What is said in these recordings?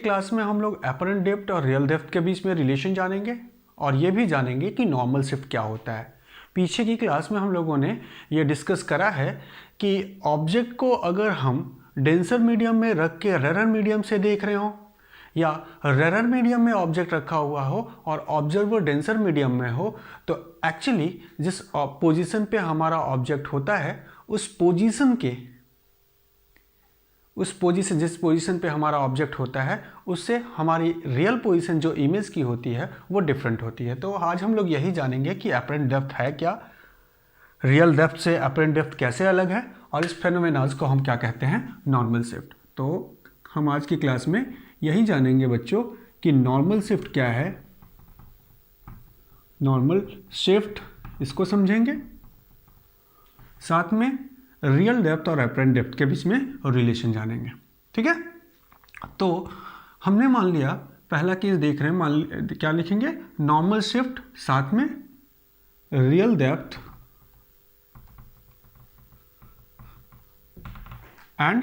Class में हम लोग अपरेंट डेप्थ और रियल डेप्थ के बीच में रिलेशन जानेंगे और ये भी जानेंगे कि नॉर्मल शिफ्ट क्या होता है। पीछे की क्लास में हम लोगों ने ये डिस्कस करा है कि ऑब्जेक्ट को अगर हम डेंसर मीडियम में रख के रेरर मीडियम से देख रहे हो या रेरर मीडियम में ऑब्जेक्ट रखा हुआ हो और ऑब्जर्वर डेंसर मीडियम में हो, तो एक्चुअली जिस पोजीशन पे हमारा ऑब्जेक्ट होता है जिस पोजीशन पे हमारा ऑब्जेक्ट होता है उससे हमारी रियल पोजीशन जो इमेज की होती है वो डिफरेंट होती है। तो आज हम लोग यही जानेंगे कि अपरेंट डेप्थ है क्या, रियल डेप्थ से अपरेंट डेप्थ कैसे अलग है और इस फेनोमेनाज को हम क्या कहते हैं, नॉर्मल शिफ्ट। तो हम आज की क्लास में यही जानेंगे बच्चों कि नॉर्मल शिफ्ट क्या है, नॉर्मल शिफ्ट इसको समझेंगे, साथ में रियल डेप्थ और अपरेंट डेप्थ के बीच में रिलेशन जानेंगे। ठीक है, तो हमने मान लिया पहला केस देख रहे हैं, क्या लिखेंगे, नॉर्मल शिफ्ट साथ में real depth and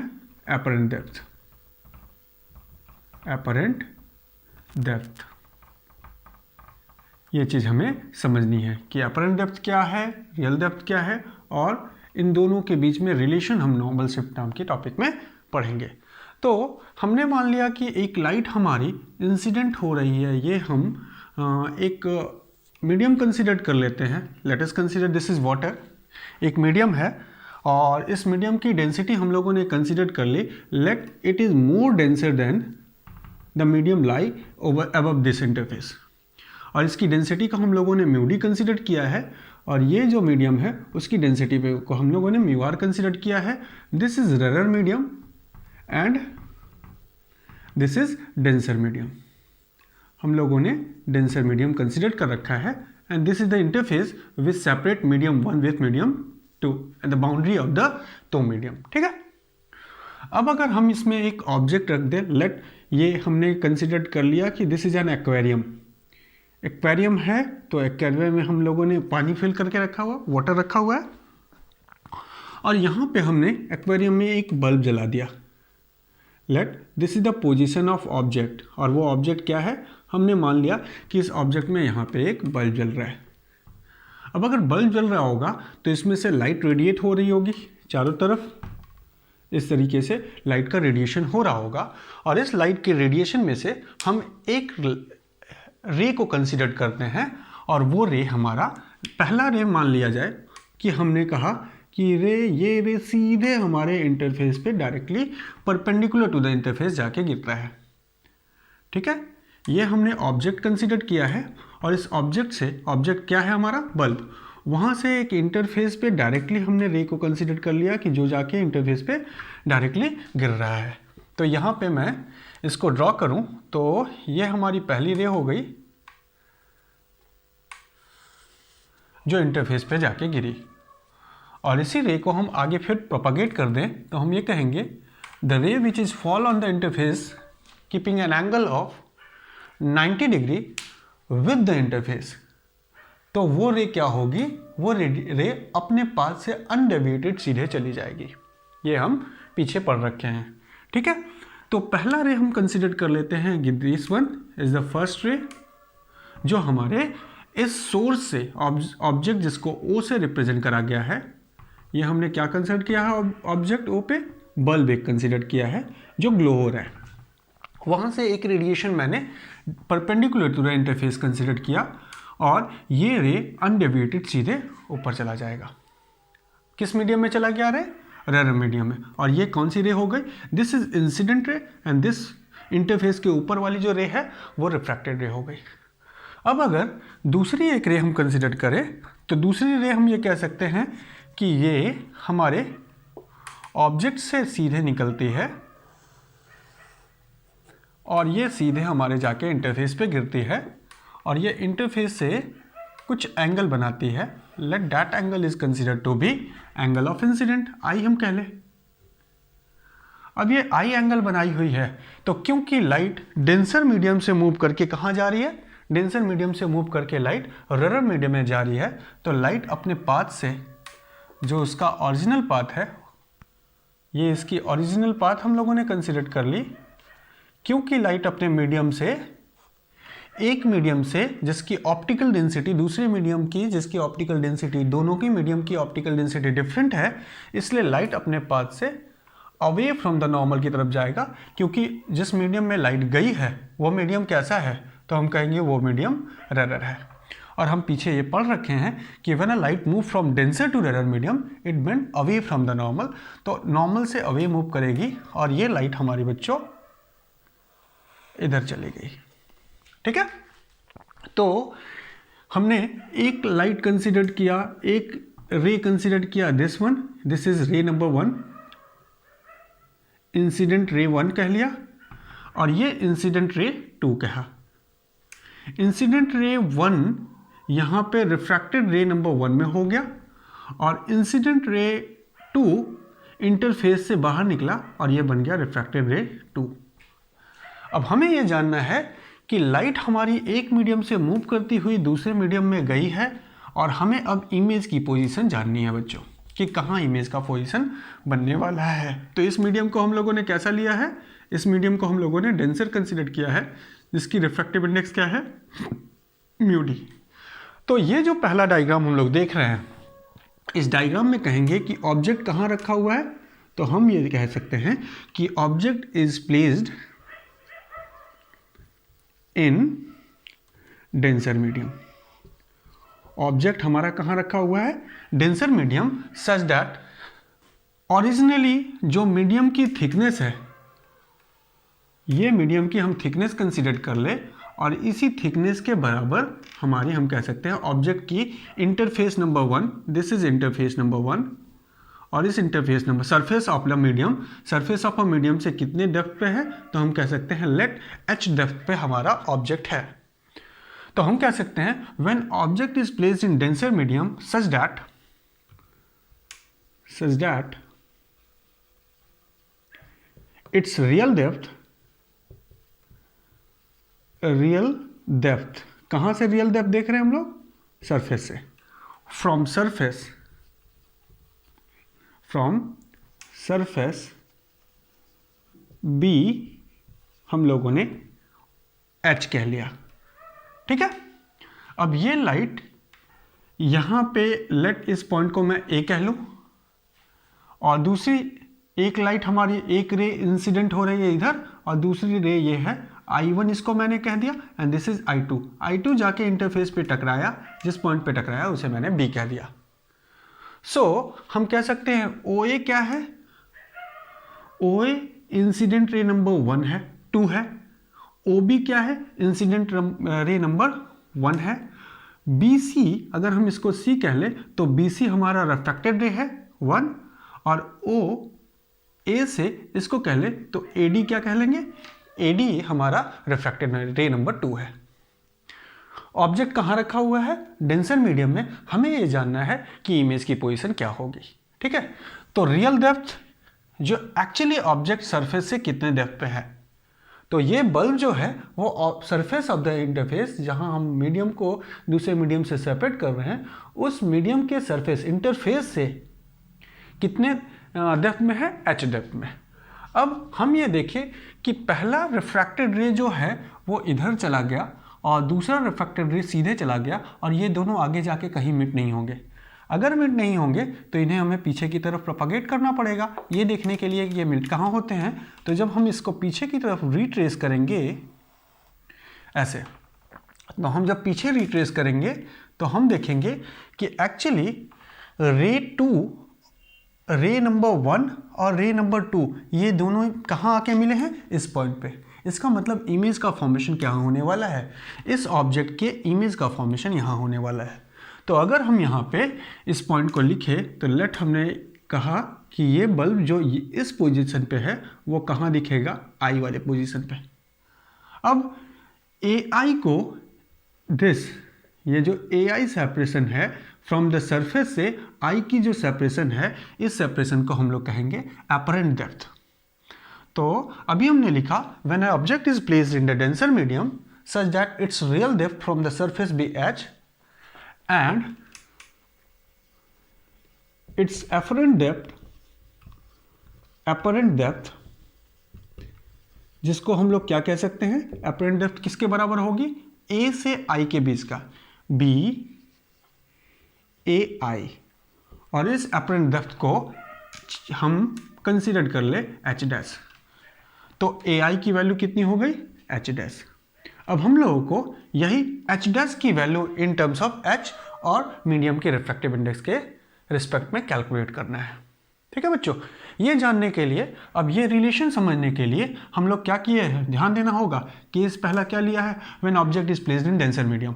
apparent depth. ये चीज़ हमें समझनी है कि अपरेंट डेप्थ क्या है, रियल डेप्थ क्या है, और इन दोनों के बीच में रिलेशन हम नॉर्मल शिफ्ट नाम के टॉपिक में पढ़ेंगे। तो हमने मान लिया कि एक लाइट हमारी इंसिडेंट हो रही है, ये हम एक मीडियम कंसीडर कर लेते हैं। Let us consider this is water, एक मीडियम है और इस मीडियम की डेंसिटी हम लोगों ने कंसीडर कर ली। Let it is more denser than the medium lie over above this interface, और इसकी डेंसिटी को हम लोगों ने म्यू डी कंसीडर किया है और ये जो मीडियम है उसकी डेंसिटी पे को हम लोगों ने म्यू आर कंसीडर किया है। This is rarer medium and this is denser medium. हम लोगों ने डेंसर मीडियम कंसीडर कर रखा है and this is the interface which separate medium 1 with medium 2 and the boundary of the दो मीडियम। ठीक है, अब अगर हम इसमें एक ऑब्जेक्ट रख दें, लेट ये हमने कंसीडर कर लिया कि दिस इज एन एक्वेरियम है, तो एक्वेरियम में हम लोगों ने पानी फिल करके रखा हुआ, वाटर रखा हुआ है, और यहाँ पे हमने एक्वेरियम में एक बल्ब जला दिया। Let this is the position of object, और वो ऑब्जेक्ट क्या है, हमने मान लिया कि इस ऑब्जेक्ट में यहाँ पे एक बल्ब जल रहा है। अब अगर बल्ब जल रहा होगा तो इसमें से लाइट रेडिएट हो रही होगी चारों तरफ, इस तरीके से लाइट का रेडिएशन हो रहा होगा, और इस लाइट के रेडिएशन में से हम एक रे को कंसीडर करते हैं, और वो रे हमारा पहला रे मान लिया जाए कि हमने कहा कि ये रे सीधे हमारे इंटरफेस पे directly perpendicular to the interface जाके गिरता है। ठीक है, ये हमने ऑब्जेक्ट कंसीडर किया है, और इस ऑब्जेक्ट से, ऑब्जेक्ट क्या है हमारा, बल्ब, वहाँ से एक इंटरफेस पे डायरेक्टली हमने रे को कंसीडर कर लिया कि जो जाके इंटरफेस पे डायरेक्टली गिर रहा है। तो यहाँ पे मैं इसको ड्रॉ करूँ तो ये हमारी पहली रे हो गई जो इंटरफेस पे जाके गिरी, और इसी रे को हम आगे फिर प्रोपागेट कर दें तो हम ये कहेंगे द रे which is fall on the interface keeping an angle of 90 degree with the interface. तो वो रे क्या होगी, वो रे अपने पाथ से अनडेविएटेड सीधे चली जाएगी। ये हम पीछे पढ़ रखे हैं। ठीक है, तो पहला रे हम कंसीडर कर लेते हैं, this one is the first ray, जो हमारे इस सोर्स से ऑब्जेक्ट जिसको ओ से रिप्रेजेंट करा गया है, ये हमने क्या कंसीडर किया है, ऑब्जेक्ट ओ पे बल्ब एक कंसीडर किया है जो ग्लो हो रहा है। वहाँ से एक रेडिएशन मैंने perpendicular to the interface consider किया, और ये रे अनडेविएटेड सीधे ऊपर चला जाएगा। किस मीडियम में चला गया रे, रेरर मीडियम में, और ये कौन सी रे हो गई, this is incident ray and this interface के ऊपर वाली जो रे है वो रिफ्रैक्टेड रे हो गई। अब अगर दूसरी एक रे हम कंसीडर करें तो दूसरी रे हम ये कह सकते हैं कि ये हमारे ऑब्जेक्ट से सीधे निकलती है और ये सीधे हमारे जाके इंटरफेस पे गिरती है, और ये इंटरफेस से कुछ एंगल बनाती है। Let that angle is considered to be angle of incidence, i हम कह लें। अब ये आई एंगल बनाई हुई है, तो क्योंकि लाइट डेंसर मीडियम से मूव करके कहाँ जा रही है, डेंसर मीडियम से मूव करके लाइट रेरर मीडियम में जा रही है, तो लाइट अपने पाथ से, जो उसका ओरिजिनल पाथ है, ये इसकी ओरिजिनल पाथ हम लोगों ने कंसीडर कर ली क्योंकि लाइट अपने मीडियम से, एक मीडियम से जिसकी ऑप्टिकल डेंसिटी दूसरे मीडियम की जिसकी ऑप्टिकल डेंसिटी, दोनों की मीडियम की ऑप्टिकल डेंसिटी डिफरेंट है, इसलिए लाइट अपने पाथ से अवे फ्रॉम द नॉर्मल की तरफ जाएगा। क्योंकि जिस मीडियम में लाइट गई है वो मीडियम कैसा है, तो हम कहेंगे वो मीडियम रेयर है। और हम पीछे ये पढ़ रखे हैं कि when a light move from denser to rare medium it bend away from the normal, तो नॉर्मल से अवे मूव करेगी और ये लाइट हमारी बच्चों इधर चली गई। ठीक है, तो हमने एक लाइट कंसिडर किया, एक रे कंसिडर किया, दिस वन, दिस इज रे नंबर 1, इंसिडेंट रे 1 कह लिया, और ये इंसिडेंट रे 2 कहा। इंसिडेंट रे 1 यहाँ पे रिफ्रैक्टेड रे नंबर 1 में हो गया, और इंसिडेंट रे 2 इंटरफेस से बाहर निकला और ये बन गया रिफ्रैक्टेड रे 2। अब हमें ये जानना है कि लाइट हमारी एक मीडियम से मूव करती हुई दूसरे मीडियम में गई है, और हमें अब इमेज की पोजीशन जाननी है बच्चों कि कहाँ इमेज का पोजीशन बनने वाला है। तो इस मीडियम को हम लोगों ने कैसा लिया है, इस मीडियम को हम लोगों ने डेंसर कंसिडर किया है, जिसकी रिफ्रैक्टिव इंडेक्स क्या है, म्यू डी। तो ये जो पहला डायग्राम हम लोग देख रहे हैं, इस डायग्राम में कहेंगे कि ऑब्जेक्ट कहाँ रखा हुआ है, तो हम ये कह सकते हैं कि object is placed in denser medium. Object हमारा कहाँ रखा हुआ है, denser medium, such that originally जो मीडियम की थिकनेस है, ये मीडियम की हम थिकनेस कंसीडर कर ले, और इसी थिकनेस के बराबर हमारी हम कह सकते हैं ऑब्जेक्ट की interface number 1, this is interface number 1, और इस interface number surface of the medium, surface of a medium से कितने डेप्थ पे है, तो हम कह सकते हैं लेट h डेप्थ पे हमारा ऑब्जेक्ट है। तो हम कह सकते हैं when object is placed in denser medium such that its real depth, कहां से रियल डेप्थ देख रहे हैं हम लोग, सरफेस से, फ्रॉम सरफेस बी हम लोगों ने H कह लिया। ठीक है, अब ये लाइट यहां पे लेट इस पॉइंट को मैं A कह लूं, और दूसरी एक लाइट हमारी, एक रे इंसिडेंट हो रही है इधर, और दूसरी रे ये है I1, इसको मैंने कह दिया, एंड दिस इज I2 जाके इंटरफेस पे टकराया, जिस पॉइंट पे टकराया उसे मैंने B कह दिया। सो हम कह सकते हैं OA क्या है, OA इंसिडेंट रे नंबर 1 है, 2 है। OB क्या है, इंसिडेंट रे नंबर 1 है। BC अगर हम इसको C कह ले तो BC हमारा रिफ्रैक्टेड रे है 1, और OA से इसको कह ले तो AD क्या कह लेंगे, AD हमारा रिफ्रैक्टेड रे नंबर 2 है। ऑब्जेक्ट कहाँ रखा हुआ है, डेंसर मीडियम में, हमें ये जानना है कि इमेज की पोजीशन क्या होगी। ठीक है, तो रियल डेप्थ जो एक्चुअली ऑब्जेक्ट सरफेस से कितने डेप्थ पे है, तो ये बल्ब जो है वो सरफेस ऑफ द इंटरफेस, जहां हम मीडियम को दूसरे मीडियम से सेपरेट कर रहे हैं, उस मीडियम के सरफेस इंटरफेस से कितने डेप्थ में है, h डेप्थ में। अब हम ये देखें कि पहला रिफ्रैक्टेड रे जो है वो इधर चला गया, और दूसरा रिफ्रैक्टेड रे सीधे चला गया, और ये दोनों आगे जाके कहीं मिट नहीं होंगे। अगर मिट नहीं होंगे तो इन्हें हमें पीछे की तरफ प्रोपागेट करना पड़ेगा, ये देखने के लिए कि ये मिट कहाँ होते हैं। तो जब हम इसको पीछे की तरफ रिट्रेस करेंगे ऐसे, तो हम जब पीछे रिट्रेस करेंगे तो हम देखेंगे कि एक्चुअली रे नंबर 1 और रे नंबर 2 ये दोनों कहाँ आके मिले हैं, इस पॉइंट पे। इसका मतलब इमेज का फॉर्मेशन क्या होने वाला है, इस ऑब्जेक्ट के इमेज का फॉर्मेशन यहाँ होने वाला है। तो अगर हम यहाँ पे इस पॉइंट को लिखें तो लेट हमने कहा कि ये बल्ब जो इस पोजीशन पे है वो कहाँ दिखेगा, आई वाले पोजीशन पे। अब AI को ये जो AI सेपरेशन है फ्रॉम द सरफेस से I की जो सेपरेशन है, इस सेपरेशन को हम लोग कहेंगे अपरेंट डेप्थ। तो अभी हमने लिखा when a object is placed in the denser medium such that its real depth from the surface be H and its apparent depth जिसको हम लोग क्या कह सकते हैं, अपरेंट डेप्थ किसके बराबर होगी, ए से आई के बीच का, बी ए आई, और इस अपरेंट डेप्थ को हम कंसीडर कर ले एच डैश, तो ए आई की वैल्यू कितनी हो गई, एच डैश। अब हम लोगों को यही एच डैश की value in terms of H और मीडियम के रिफ्रैक्टिव इंडेक्स के रिस्पेक्ट में कैलकुलेट करना है। ठीक है बच्चों, ये जानने के लिए, अब ये रिलेशन समझने के लिए हम लोग क्या किए हैं, ध्यान देना होगा। केस पहला क्या लिया है, when object is placed in denser medium.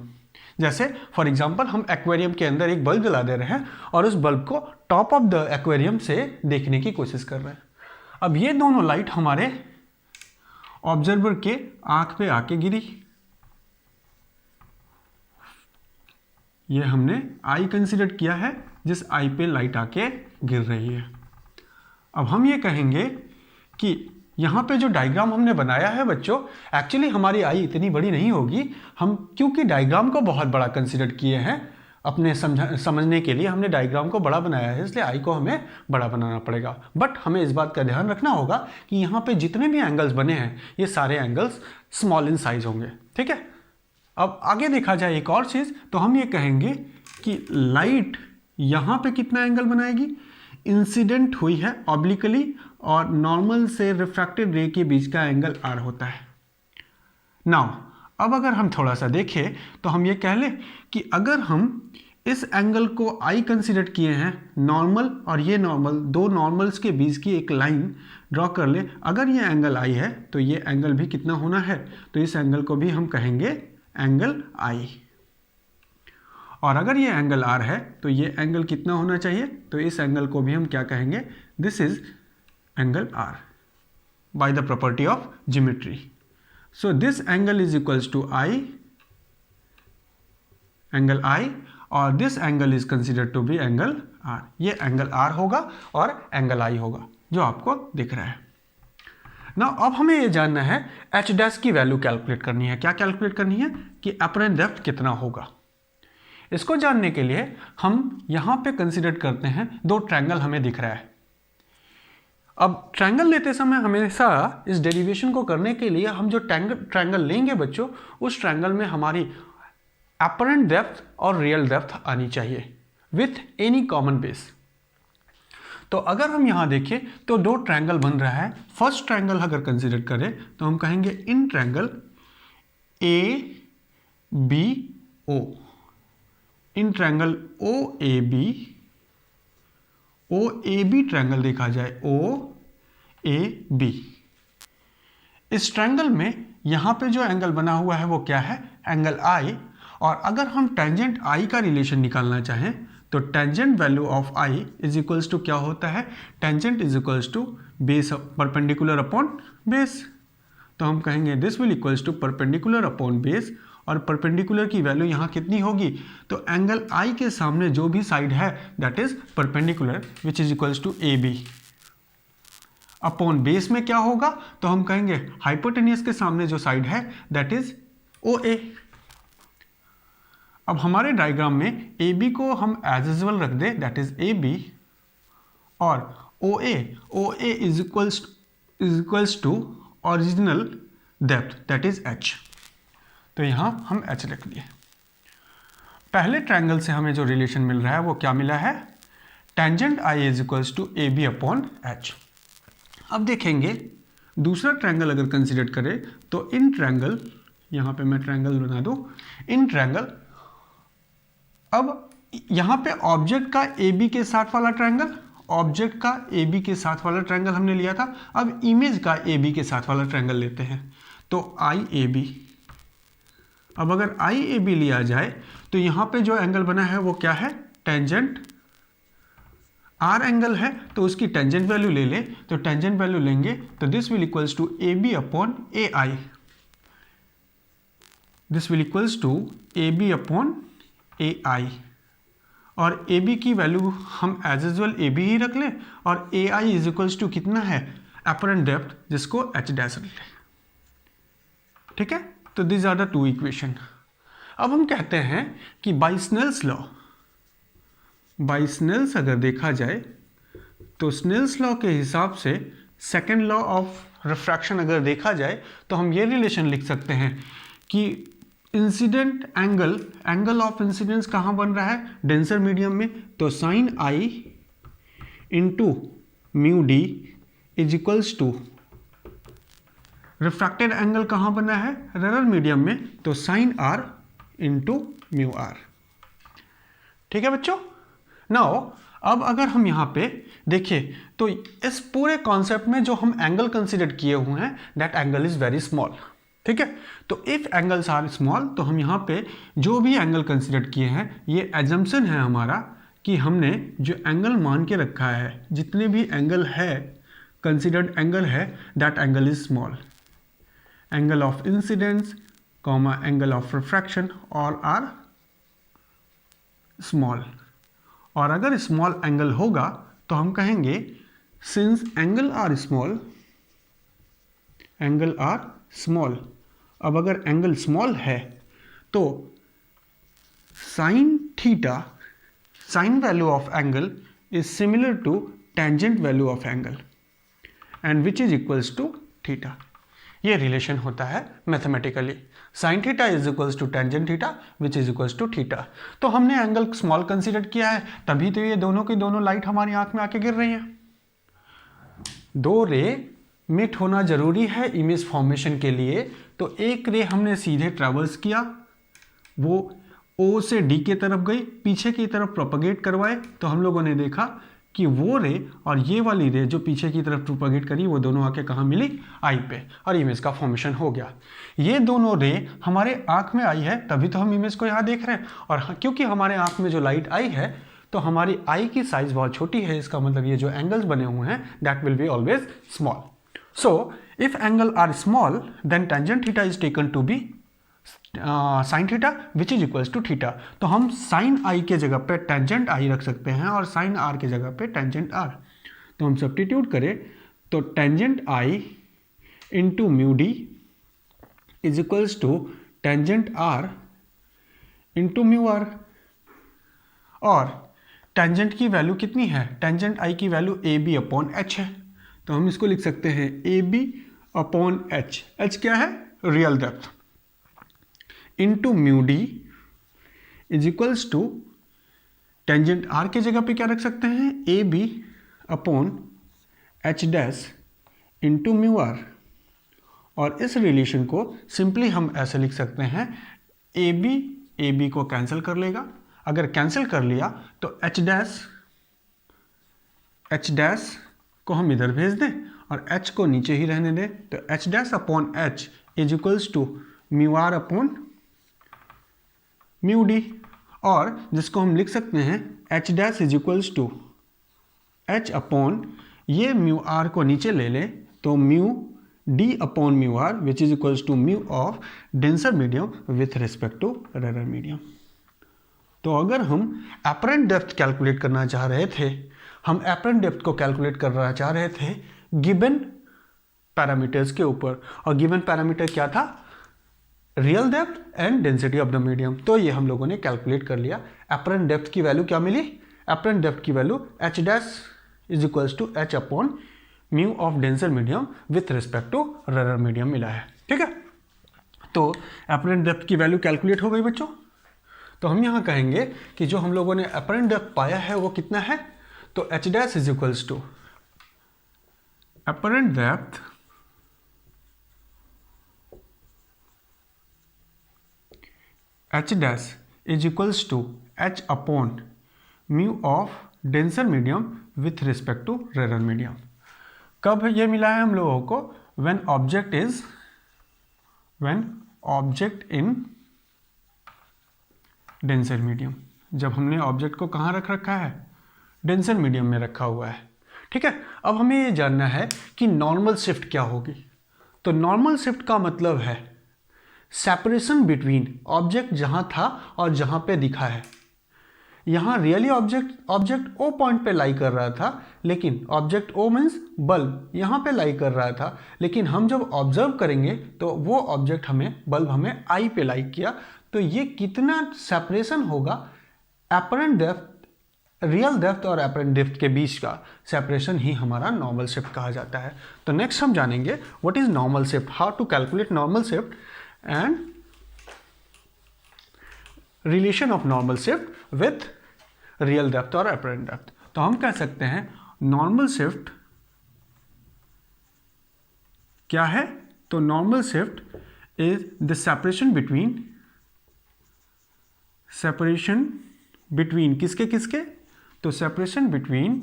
जैसे फॉर एग्जांपल हम एक्वेरियम के अंदर एक बल्ब जला दे रहे हैं और उस बल्ब को टॉप ऑफ द एक्वेरियम से देखने की कोशिश कर रहे हैं। अब ये दोनों लाइट हमारे ऑब्जर्वर के आंख पे आके गिरी, ये हमने आई कंसिडर किया है जिस आई पे लाइट आके गिर रही है। अब हम ये कहेंगे कि यहाँ पे जो डायग्राम हमने बनाया है बच्चों, एक्चुअली हमारी आई इतनी बड़ी नहीं होगी, हम क्योंकि डायग्राम को बहुत बड़ा कंसिडर किए हैं, अपने समझने के लिए हमने डायग्राम को बड़ा बनाया है, इसलिए आई को हमें बड़ा बनाना पड़ेगा। बट हमें इस बात का ध्यान रखना होगा कि यहाँ पे जितने भी एंगल्स बने हैं ये सारे एंगल्स स्मॉल इन साइज होंगे। ठीक है, अब आगे देखा जाए एक और चीज़, तो हम ये कहेंगे कि लाइट यहाँ पे कितना एंगल बनाएगी, इंसिडेंट हुई है ऑब्लिकली और नॉर्मल से रिफ्रैक्टेड रे के बीच का एंगल आर होता है। नाउ अब अगर हम थोड़ा सा देखें तो हम ये कह लें कि अगर हम इस एंगल को आई कंसिडर किए हैं, नॉर्मल और ये नॉर्मल, दो नॉर्मल्स के बीच की एक लाइन ड्रॉ कर ले, अगर ये एंगल आई है तो ये एंगल भी कितना होना है, तो इस एंगल को भी हम कहेंगे एंगल आई, और अगर ये एंगल आर है तो ये एंगल कितना होना चाहिए, तो इस एंगल को भी हम क्या कहेंगे, this is angle r by the property of geometry. So this angle is equals to i, angle i, और this angle is considered to be angle r. ये एंगल आर होगा और एंगल आई होगा जो आपको दिख रहा है ना। अब हमें ये जानना है एच डैश की वैल्यू कैलकुलेट करनी है। क्या कैलकुलेट करनी है कि अपरेंट डेप्थ कितना होगा। इसको जानने के लिए हम यहाँ पे कंसिडर करते हैं, दो ट्रायंगल हमें दिख रहा है। अब ट्रायंगल लेते समय हमेशा इस डेरिवेशन को करने के लिए हम जो ट्रायंगल लेंगे बच्चों, उस ट्रायंगल में हमारी अपरेंट डेप्थ और रियल डेप्थ आनी चाहिए विथ एनी कॉमन बेस। तो अगर हम यहाँ देखें तो दो ट्रायंगल बन रहा है। फर्स्ट ट्रायंगल अगर कंसिडर करें तो हम कहेंगे in triangle A B O, in triangle O A B triangle देखा जाए ओ ए बी। इस ट्रायंगल में यहाँ पे जो एंगल बना हुआ है वो क्या है, एंगल आई। और अगर हम टेंजेंट आई का रिलेशन निकालना चाहें तो tangent value of I is equals to क्या होता है, tangent is equals to base perpendicular upon base. तो हम कहेंगे this will equals to perpendicular upon base, और परपेंडिकुलर की वैल्यू यहाँ कितनी होगी, तो एंगल आई के सामने जो भी साइड है that is perpendicular which is equals to A B. Upon base में क्या होगा, तो हम कहेंगे हाइपोटेनियस के सामने जो साइड है दैट इज ओ ए। अब हमारे डायग्राम में ए बी को हम एज यूजुअल रख दे दैट इज ए बी, और O A is equals to original depth that is h. तो यहाँ हम एच लिख दिए। पहले ट्रायंगल से हमें जो रिलेशन मिल रहा है वो क्या मिला है, tangent I is equals to A B upon H. अब देखेंगे दूसरा ट्रायंगल अगर कंसिडर करें तो इन ट्रायंगल, यहाँ पे मैं ट्रायंगल बना दूँ, इन ट्रायंगल, अब यहाँ पे ऑब्जेक्ट का ए बी के साथ वाला ट्रायंगल, ऑब्जेक्ट का ए बी के साथ वाला ट्रायंगल हमने लिया था। अब इमेज का ए बी के साथ वाला ट्रायंगल लेते हैं तो आई ए बी। अब अगर आई ए बी लिया जाए तो यहाँ पे जो एंगल बना है वो क्या है, टेंजेंट आर एंगल है तो उसकी टेंजेंट वैल्यू ले ले, तो टेंजेंट वैल्यू लेंगे तो this will equals to A B upon A I, this will equals to A B upon A I, और ए बी की वैल्यू हम एज यूजुअल ए बी ही रख लें, और A I is equals to कितना है, अपरेंट डेप्थ जिसको एच डैश रख लें। ठीक है, तो this are the two equation. अब हम कहते हैं कि by Snell's law, by Snell's अगर देखा जाए तो स्नेल्स लॉ के हिसाब से सेकेंड लॉ ऑफ रिफ्रैक्शन अगर देखा जाए तो हम ये रिलेशन लिख सकते हैं कि इंसिडेंट एंगल ऑफ इंसिडेंस कहाँ बन रहा है, डेंसर मीडियम में, तो sine I into mu D is equals to refracted angle कहाँ बना है, रेरर मीडियम में, तो sine R into mu R. ठीक है बच्चों। नाउ अब अगर हम यहाँ पे देखिए तो इस पूरे कॉन्सेप्ट में जो हम एंगल कंसिडर किए हुए हैं that angle is very small. ठीक है, तो इफ एंगल्स आर स्मॉल तो हम यहाँ पे जो भी एंगल कंसिडर किए हैं ये एजम्पशन है हमारा कि हमने जो एंगल मान के रखा है, जितने भी एंगल है कंसिडर्ड एंगल है that angle is small. Angle of incidence comma angle of refraction all are small. और अगर स्मॉल एंगल होगा तो हम कहेंगे since angle are small, angle are small. अब अगर एंगल स्मॉल है तो sine theta, sine value of angle is similar to tangent value of angle and which is equals to theta. ये रिलेशन होता है mathematically, sine theta is equals to tangent theta which is equals to theta. तो हमने angle small consider किया है, तभी तो ये दोनों की दोनों लाइट हमारी आंख में आके गिर रही हैं। दो रे मिट होना जरूरी है इमेज फॉर्मेशन के लिए, तो एक रे हमने सीधे ट्रेवल्स किया, वो ओ से डी के तरफ गई, पीछे की तरफ प्रोपगेट करवाए, तो हम लोगों ने देखा कि वो रे और ये वाली रे जो पीछे की तरफ प्रोपगेट करी वो दोनों आके कहाँ मिली, आई पे, और इमेज का फॉर्मेशन हो गया। ये दोनों रे हमारे आंख में आई है तभी तो हम इमेज को यहाँ देख रहे हैं, और क्योंकि हमारे आंख में जो लाइट आई है तो हमारी आई की साइज बहुत छोटी है, इसका मतलब ये जो एंगल्स बने हुए हैं that will be always small. So if angle are small then tangent theta is taken to be sine theta which is equals to theta. तो हम साइन आई के जगह पे टेंजेंट आई रख सकते हैं और साइन आर के जगह पे टेंजेंट आर। तो हम सब्स्टिट्यूट करें तो tangent I into mu D is equals to tangent R into mu R. और टेंजेंट की वैल्यू कितनी है, टेंजेंट आई की value A B upon H है, तो हम इसको लिख सकते हैं A B upon H. H क्या है, real depth, into mu D is equals to tangent R के जगह पे क्या रख सकते हैं, A B upon H dash into mu R. और इस रिलेशन को सिंपली हम ऐसे लिख सकते हैं ए बी को कैंसिल कर लेगा, अगर कैंसिल कर लिया तो एच डैश को हम इधर भेज दें और एच को नीचे ही रहने दें, तो H dash upon H is equals to mu R upon mu D. और जिसको हम लिख सकते हैं H dash is equals to H upon, ये म्यू आर को नीचे ले लें तो mu D upon mu R which is equals to mu of denser medium with respect to rarer medium. तो अगर हम एपरेंट डेप्थ कैलकुलेट करना चाह रहे थे, हम एपरेंट डेप्थ को कैलकुलेट करना चाह रहे थे गिवन पैरामीटर्स के ऊपर, और गिवन पैरामीटर क्या था, real depth and density of the medium. तो ये हम लोगों ने कैलकुलेट कर लिया। एपरेंट डेप्थ की वैल्यू क्या मिली, एपरेंट डेप्थ की value H dash is equals to H upon mu of denser medium with respect to rarer medium मिला है। ठीक है, तो एपरेंट डेप्थ की वैल्यू कैलकुलेट हो गई बच्चों। तो हम यहाँ कहेंगे कि जो हम लोगों ने एपरेंट डेप्थ पाया है वो कितना है, तो H dash is equals to apparent depth H dash is equals to H upon mu of denser medium with respect to rarer medium. कब ये मिला है हम लोगों को, when object in denser medium, जब हमने ऑब्जेक्ट को कहाँ रख रखा है, डेंसर मीडियम में रखा हुआ है। ठीक है, अब हमें ये जानना है कि नॉर्मल शिफ्ट क्या होगी। तो नॉर्मल शिफ्ट का मतलब है सेपरेशन बिटवीन ऑब्जेक्ट जहाँ था और जहाँ पे दिखा है। यहाँ रियली ऑब्जेक्ट ओ पॉइंट पे लाई कर रहा था, लेकिन ऑब्जेक्ट ओ मीन्स बल्ब यहाँ पे लाई कर रहा था, लेकिन हम जब ऑब्जर्व करेंगे तो वो ऑब्जेक्ट बल्ब हमें आई पे लाई किया। तो ये कितना सेपरेशन होगा एपरेंट डेप्थ रियल डेप्थ और एपरेंट डेप्थ के बीच का सेपरेशन ही हमारा नॉर्मल शिफ्ट कहा जाता है। तो नेक्स्ट हम जानेंगे what is normal shift, how to calculate normal shift and relation of normal shift with real depth और एपरेंट डेप्थ। तो हम कह सकते हैं नॉर्मल शिफ्ट क्या है, तो normal shift is the separation between किसके किसके, तो separation between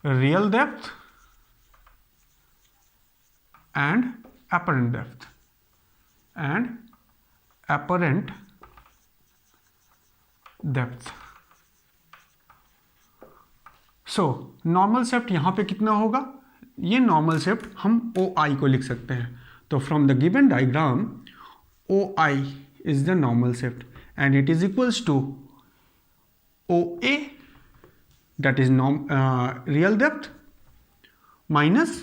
real depth and apparent depth and apparent depth. So normal shift यहां पे कितना होगा, ये नॉर्मल शिफ्ट हम OI को लिख सकते हैं। तो from the given diagram OI is the normal shift and it is equals to OA that is real depth minus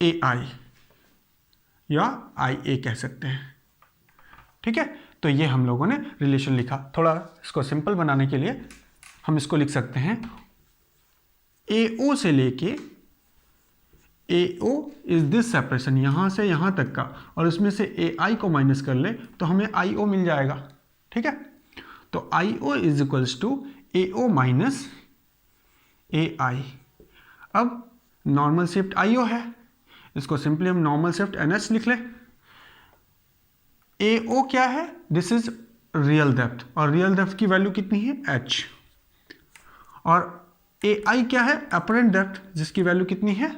AI या IA कह सकते हैं। ठीक है, तो ये हम लोगों ने रिलेशन लिखा। थोड़ा इसको सिंपल बनाने के लिए हम इसको लिख सकते हैं AO से लेके AO इज दिस सेपरेशन, यहां से यहां तक का, और उसमें से AI को माइनस कर ले तो हमें IO मिल जाएगा। ठीक है, तो IO is equals to AO minus AI। अब नॉर्मल शिफ्ट IO है, इसको सिंपली हम नॉर्मल शिफ्ट NH लिख लें। AO क्या है, दिस इज रियल डेप्थ, और रियल डेप्थ की वैल्यू कितनी है H, और AI क्या है, एपरेंट डेप्थ, जिसकी वैल्यू कितनी है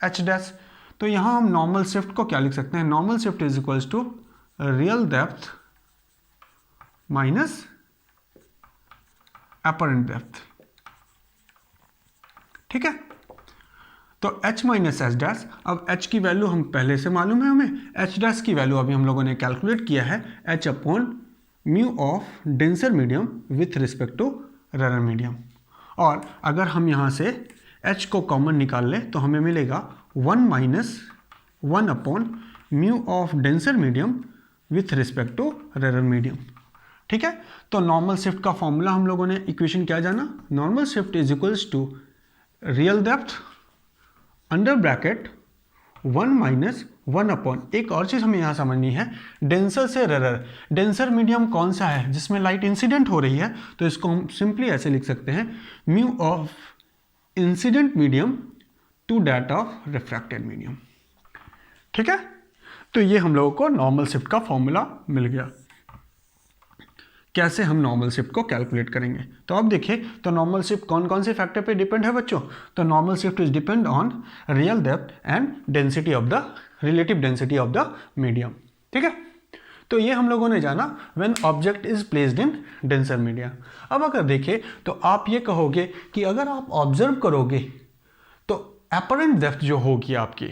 H डैश। तो यहां हम नॉर्मल शिफ्ट को क्या लिख सकते हैं, normal shift is equals to real depth minus apparent depth. ठीक है, तो H माइनस एच डैश, अब H की वैल्यू हम पहले से मालूम है हमें, H डैश की वैल्यू अभी हम लोगों ने कैलकुलेट किया है H upon mu of denser medium with respect to rare medium. और अगर हम यहाँ से H को कॉमन निकाल लें तो हमें मिलेगा 1 minus 1 upon mu of denser medium with respect to rare medium. ठीक है, तो नॉर्मल शिफ्ट का फॉर्मूला हम लोगों ने इक्वेशन क्या जाना, normal shift is equals to real depth under bracket 1 minus 1 upon, एक और चीज हमें यहां समझनी है, डेंसर से रेयर। डेंसर मीडियम कौन सा है, जिसमें लाइट इंसिडेंट हो रही है, तो इसको हम सिंपली ऐसे लिख सकते हैं mu of incident medium to that of refracted medium. ठीक है, तो ये हम लोगों को नॉर्मल शिफ्ट का फॉर्मूला मिल गया। कैसे हम नॉर्मल शिफ्ट को कैलकुलेट करेंगे, तो अब देखिए, तो नॉर्मल शिफ्ट कौन कौन से फैक्टर पे डिपेंड है बच्चों, तो normal shift is depend on real depth and density of the relative density of the medium. ठीक है, तो ये हम लोगों ने जाना when object is placed in denser medium. अब अगर देखें तो आप ये कहोगे कि अगर आप ऑब्जर्व करोगे तो एपरेंट डेप्थ जो होगी आपकी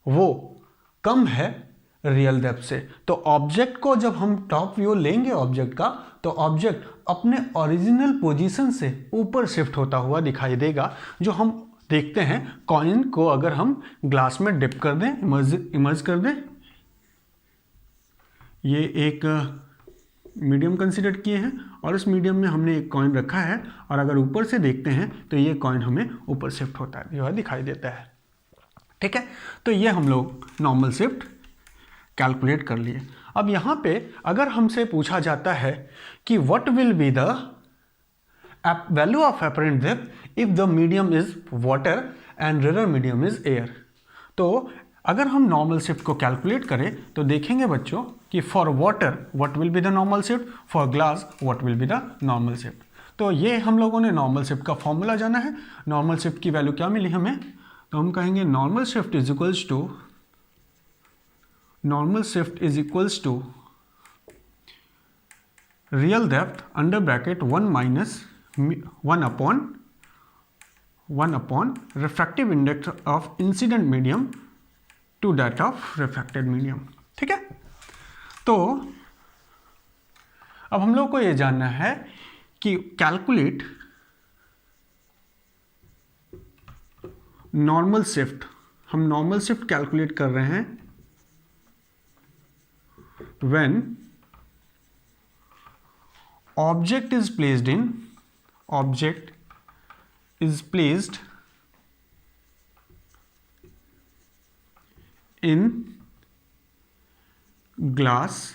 वो कम है रियल डेप्थ से। तो ऑब्जेक्ट को जब हम टॉप व्यू लेंगे ऑब्जेक्ट का, तो ऑब्जेक्ट अपने ओरिजिनल पोजीशन से ऊपर शिफ्ट होता हुआ दिखाई देगा। जो हम देखते हैं कॉइन को अगर हम ग्लास में डिप कर दें, इमर्ज कर दें, ये एक मीडियम कंसिडर किए हैं और इस मीडियम में हमने एक कॉइन रखा है, और अगर ऊपर से देखते हैं तो ये कॉइन हमें ऊपर शिफ्ट होता है, जो है दिखाई देता है। ठीक है, तो ये हम लोग नॉर्मल शिफ्ट कैलकुलेट कर लिए। अब यहाँ पे अगर हमसे पूछा जाता है कि what will be the value of apparent depth if the medium is water and rare medium is air, तो अगर हम नॉर्मल शिफ्ट को कैलकुलेट करें तो देखेंगे बच्चों कि for water what will be the normal shift, for glass what will be the normal shift. तो ये हम लोगों ने नॉर्मल शिफ्ट का फॉर्मूला जाना है। नॉर्मल शिफ्ट की वैल्यू क्या मिली हमें, तो हम कहेंगे normal shift is equals to real depth under bracket 1 minus 1 upon refractive index of incident medium to that of refracted medium. ठीक है, तो अब हम लोग को ये जानना है कि कैलकुलेट नॉर्मल शिफ्ट। हम नॉर्मल शिफ्ट कैलकुलेट कर रहे हैं when object is placed in glass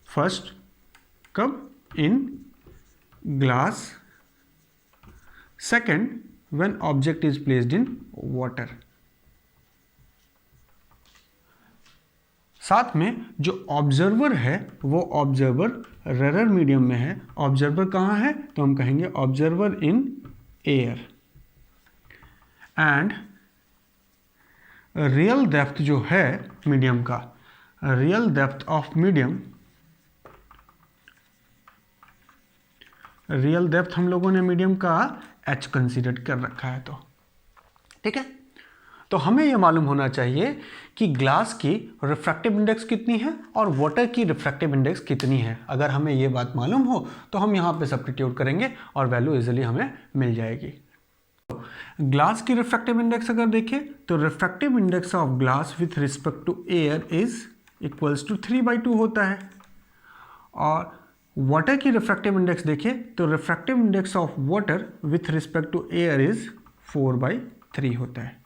first. कब? in glass. second, when object is placed in water. साथ में जो ऑब्जर्वर है वो ऑब्जर्वर रेयर मीडियम में है. ऑब्जर्वर कहाँ है? तो हम कहेंगे observer in air. And real depth जो है मीडियम का, real depth of medium, real depth हम लोगों ने मीडियम का h कंसीडर कर रखा है. तो ठीक है, तो हमें यह मालूम होना चाहिए कि ग्लास की रिफ्रैक्टिव इंडेक्स कितनी है और वाटर की रिफ्रैक्टिव इंडेक्स कितनी है. अगर हमें ये बात मालूम हो तो हम यहाँ पे सब्स्टिट्यूट करेंगे और वैल्यू इजीली हमें मिल जाएगी. ग्लास की रिफ्रैक्टिव इंडेक्स अगर देखें तो refractive index of glass with respect to air is equals to 3/2 होता है. और वाटर की रिफ्रैक्टिव इंडेक्स देखें तो refractive index of water with respect to air is 4/3 होता है.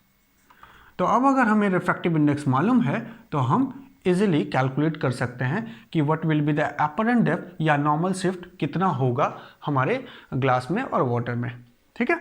तो अब अगर हमें रिफ्रैक्टिव इंडेक्स मालूम है तो हम इजीली कैलकुलेट कर सकते हैं कि what will be the apparent depth या नॉर्मल शिफ्ट कितना होगा हमारे ग्लास में और वाटर में. ठीक है.